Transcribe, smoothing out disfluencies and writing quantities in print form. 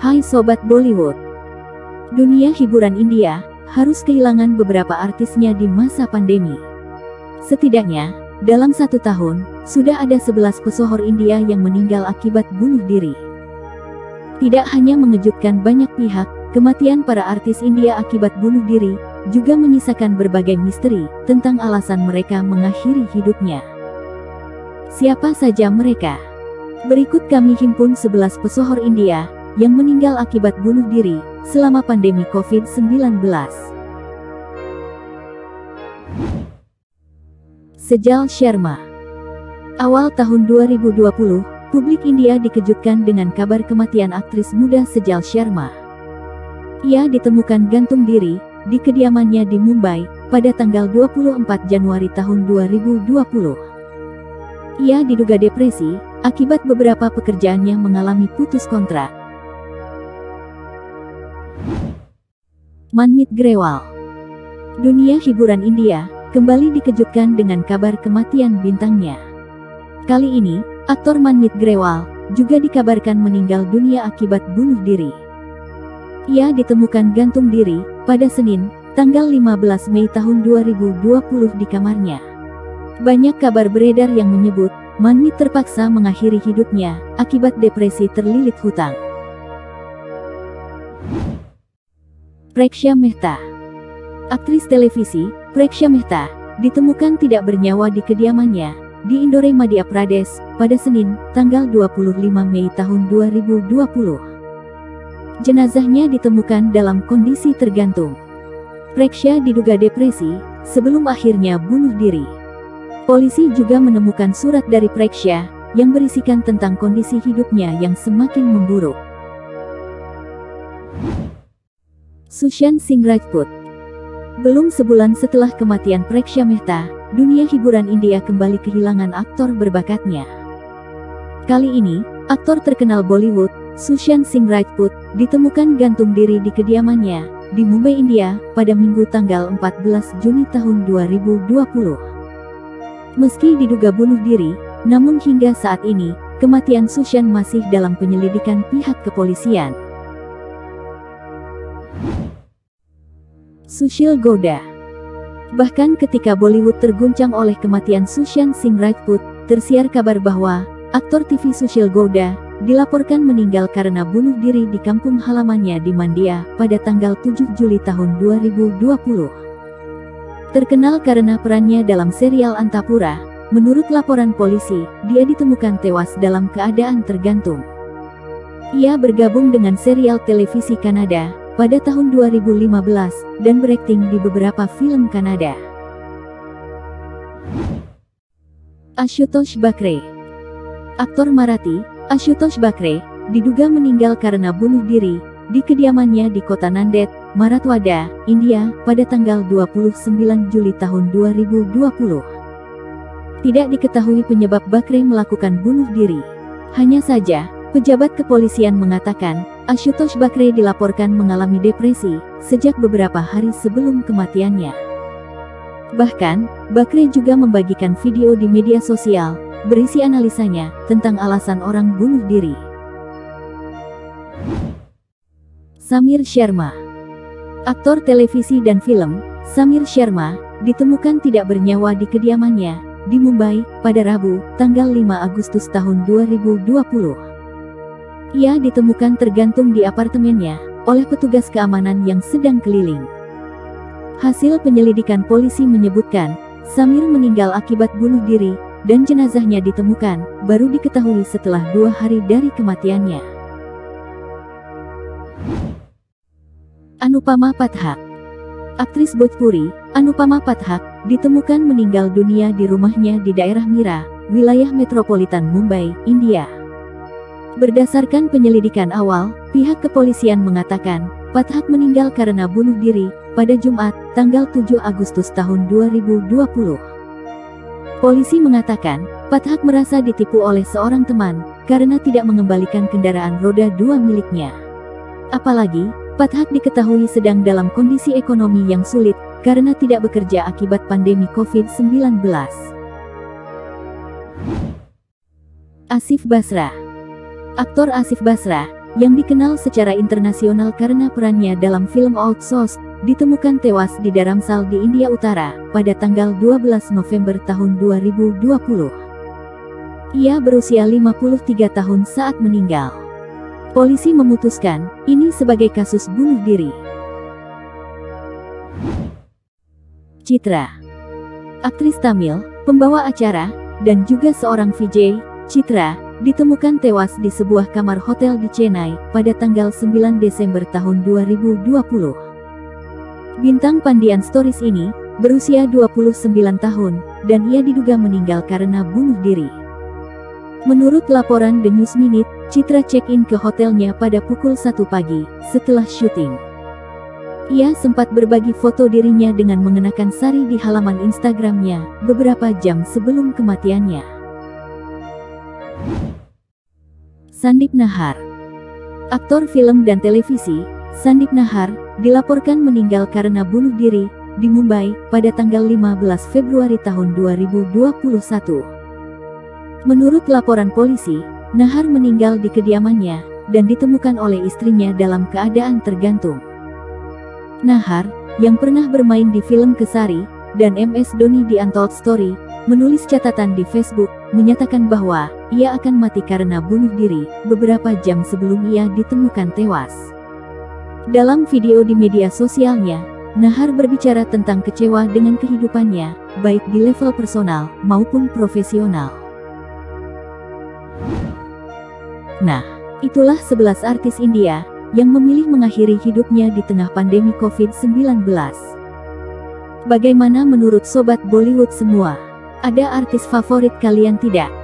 Hai Sobat Bollywood. Dunia hiburan India harus kehilangan beberapa artisnya di masa pandemi. Setidaknya, dalam 1 tahun, sudah ada 11 pesohor India yang meninggal akibat bunuh diri. Tidak hanya mengejutkan banyak pihak, kematian para artis India akibat bunuh diri juga menyisakan berbagai misteri tentang alasan mereka mengakhiri hidupnya. Siapa saja mereka? Berikut kami himpun 11 pesohor India yang meninggal akibat bunuh diri selama pandemi COVID-19. Sejal Sharma. Awal tahun 2020, publik India dikejutkan dengan kabar kematian aktris muda Sejal Sharma. Ia ditemukan gantung diri di kediamannya di Mumbai pada tanggal 24 Januari tahun 2020. Ia diduga depresi akibat beberapa pekerjaannya mengalami putus kontrak. Manmeet Grewal. Dunia hiburan India kembali dikejutkan dengan kabar kematian bintangnya. Kali ini, aktor Manmeet Grewal juga dikabarkan meninggal dunia akibat bunuh diri. Ia ditemukan gantung diri pada Senin, tanggal 15 Mei tahun 2020 di kamarnya. Banyak kabar beredar yang menyebut Manmeet terpaksa mengakhiri hidupnya akibat depresi terlilit hutang. Preksha Mehta. Aktris televisi, Preksha Mehta, ditemukan tidak bernyawa di kediamannya di Indore, Madhya Pradesh, pada Senin, tanggal 25 Mei tahun 2020. Jenazahnya ditemukan dalam kondisi tergantung. Preksha diduga depresi sebelum akhirnya bunuh diri. Polisi juga menemukan surat dari Preksha yang berisikan tentang kondisi hidupnya yang semakin memburuk. Sushant Singh Rajput. Belum sebulan setelah kematian Preksha Mehta, dunia hiburan India kembali kehilangan aktor berbakatnya. Kali ini, aktor terkenal Bollywood, Sushant Singh Rajput, ditemukan gantung diri di kediamannya di Mumbai, India, pada Minggu tanggal 14 Juni tahun 2020. Meski diduga bunuh diri, namun hingga saat ini, kematian Sushant masih dalam penyelidikan pihak kepolisian. Sushil Gowda. Bahkan ketika Bollywood terguncang oleh kematian Sushant Singh Rajput, tersiar kabar bahwa aktor TV Sushil Gowda dilaporkan meninggal karena bunuh diri di kampung halamannya di Mandya pada tanggal 7 Juli tahun 2020. Terkenal karena perannya dalam serial Antapura, menurut laporan polisi, dia ditemukan tewas dalam keadaan tergantung. Ia bergabung dengan serial televisi Kanada pada tahun 2015 dan berakting di beberapa film Kanada. Ashutosh Bakre. Aktor Marathi, Ashutosh Bakre, diduga meninggal karena bunuh diri di kediamannya di kota Nanded, Marathwada, India, pada tanggal 29 Juli tahun 2020. Tidak diketahui penyebab Bakre melakukan bunuh diri. Hanya saja, pejabat kepolisian mengatakan, Ashutosh Bakre dilaporkan mengalami depresi sejak beberapa hari sebelum kematiannya. Bahkan, Bakre juga membagikan video di media sosial berisi analisanya tentang alasan orang bunuh diri. Samir Sharma. Aktor televisi dan film, Samir Sharma, ditemukan tidak bernyawa di kediamannya di Mumbai pada Rabu, tanggal 5 Agustus tahun 2020. Ia ditemukan tergantung di apartemennya oleh petugas keamanan yang sedang keliling. Hasil penyelidikan polisi menyebutkan, Samir meninggal akibat bunuh diri, dan jenazahnya ditemukan baru diketahui setelah 2 hari dari kematiannya. Anupama Pathak. Aktris Bhojpuri, Anupama Pathak, ditemukan meninggal dunia di rumahnya di daerah Mira, wilayah metropolitan Mumbai, India. Berdasarkan penyelidikan awal, pihak kepolisian mengatakan, Pathak meninggal karena bunuh diri pada Jumat, tanggal 7 Agustus tahun 2020. Polisi mengatakan, Pathak merasa ditipu oleh seorang teman karena tidak mengembalikan kendaraan roda 2 miliknya. Apalagi, Pathak diketahui sedang dalam kondisi ekonomi yang sulit karena tidak bekerja akibat pandemi COVID-19. Asif Basra. Aktor Asif Basra, yang dikenal secara internasional karena perannya dalam film Old Souls, ditemukan tewas di Dharamsala di India Utara pada tanggal 12 November tahun 2020. Ia berusia 53 tahun saat meninggal. Polisi memutuskan ini sebagai kasus bunuh diri. Citra, aktris Tamil, pembawa acara, dan juga seorang VJ, Citra, ditemukan tewas di sebuah kamar hotel di Chennai pada tanggal 9 Desember tahun 2020. Bintang Pandian Stories ini berusia 29 tahun dan ia diduga meninggal karena bunuh diri. Menurut laporan The News Minute, Citra check-in ke hotelnya pada pukul 1 pagi setelah syuting. Ia sempat berbagi foto dirinya dengan mengenakan sari di halaman Instagramnya beberapa jam sebelum kematiannya. Sandeep Nahar, aktor film dan televisi, Sandeep Nahar, dilaporkan meninggal karena bunuh diri di Mumbai pada tanggal 15 Februari tahun 2021. Menurut laporan polisi, Nahar meninggal di kediamannya dan ditemukan oleh istrinya dalam keadaan tergantung. Nahar, yang pernah bermain di film Kesari dan MS Dhoni di Untold Story, menulis catatan di Facebook, menyatakan bahwa ia akan mati karena bunuh diri beberapa jam sebelum ia ditemukan tewas. Dalam video di media sosialnya, Nahar berbicara tentang kecewa dengan kehidupannya, baik di level personal maupun profesional. Nah, itulah 11 artis India yang memilih mengakhiri hidupnya di tengah pandemi COVID-19. Bagaimana menurut Sobat Bollywood semua? Ada artis favorit kalian tidak?